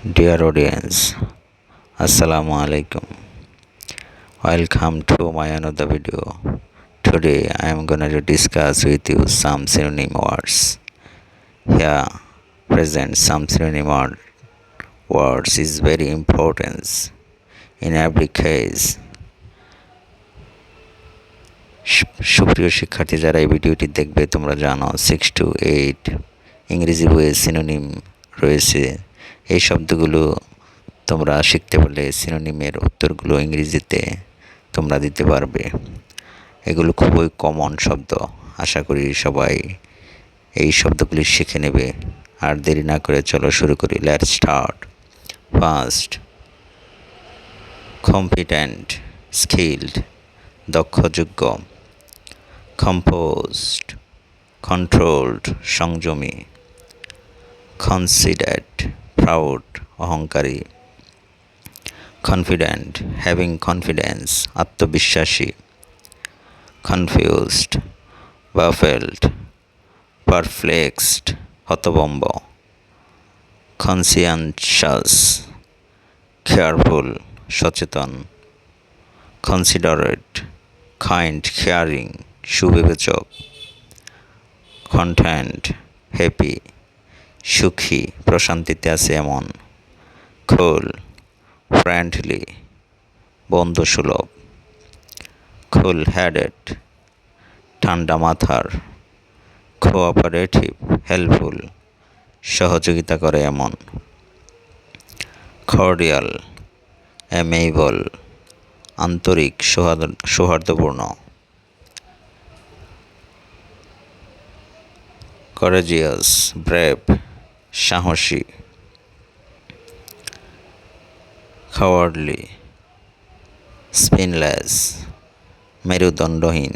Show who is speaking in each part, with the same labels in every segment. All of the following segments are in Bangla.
Speaker 1: Dear audience, Assalamu alaikum. Welcome to my another video. Today I am gonna to discuss with you some synonym words. Here present some synonym words is very important in every case. সুপ্রিয় শিক্ষার্থী যারা এই ভিডিওটি দেখবে তোমরা জানো 6 to 8 ইংরেজি বইয়ে সিনোনিম রয়েছে। এই শব্দগুলো তোমরা শিখতে পারলে সিনোনিমের উত্তরগুলো ইংরেজিতে তোমরা দিতে পারবে। এগুলো খুবই কমন শব্দ, আশা করি সবাই এই শব্দগুলি শিখে নেবে। আর দেরি না করে চলো শুরু করি। Let's start. First, competent, skilled, দক্ষযোগ্য। কম্পোজড, কন্ট্রোলড, সংযমী। কনসিডার্ড, প্রাউড, অহংকারী। কনফিডেন্ট, হ্যাভিং কনফিডেন্স, আত্মবিশ্বাসী। কনফিউজড, বাফেলড, পারপ্লেক্সড, হতভম্ব। কনসিয়ানশাস, কেয়ারফুল, সচেতন। কনসিডারেট, কাইন্ড, কেয়ারিং, সুবিবেচক। কন্টেন্ট, হ্যাপি, সুখী, প্রশান্তিতে আছে এমন। কুল, ফ্রেন্ডলি, বন্ধুসুলভ। কুল হেডেড, ঠান্ডা মাথার। কোঅপারেটিভ, হেল্পফুল, সহযোগিতা করে এমন। কর্ডিয়াল, অ্যামেইবল, আন্তরিক, সৌহার্দ্যপূর্ণ। করেজিয়াস, ব্রেভ, সাহসী। কাওয়ার্ডলি, স্পিনলেস, মেরুদণ্ডহীন।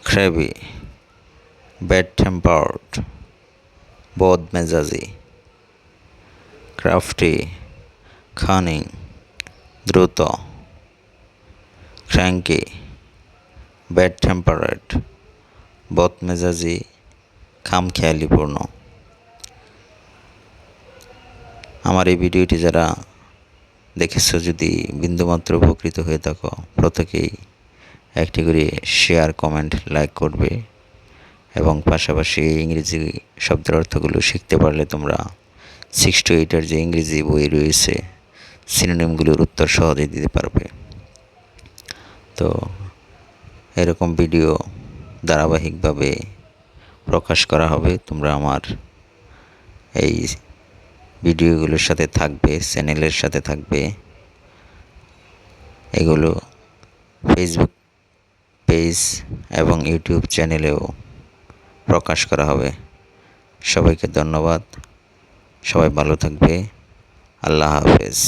Speaker 1: ক্রেভি, ব্যাড টেম্পার্ড, বদমেজাজি। ক্রাফটি, কানিং, দ্রুত। ক্র্যাঙ্কি, ব্যাড টেম্পারেড, বদমেজাজি, খামখেয়ালিপূর্ণ। আমার এই ভিডিওটি যারা দেখেছো, যদি বিন্দুমাত্র উপকৃত হয়ে থাকো, প্রত্যেকেই একটি করে শেয়ার, কমেন্ট, লাইক করবে এবং পাশাপাশি ইংরেজি শব্দের অর্থগুলো শিখতে পারলে তোমরা 6 to 8 যে ইংরেজি বই রয়েছে সিনোনিমগুলোর উত্তর সহজেই দিতে পারবে। তো এরকম ভিডিও ধারাবাহিকভাবে প্রকাশ করা হবে। তোমরা আমার এই ভিডিওগুলোর সাথে থাকবে, চ্যানেলের সাথে থাকবে। এগুলো ফেসবুক পেজ এবং ইউটিউব চ্যানেলেও প্রকাশ করা হবে। সবাইকে ধন্যবাদ। সবাই ভালো থাকবে। আল্লাহ হাফেজ।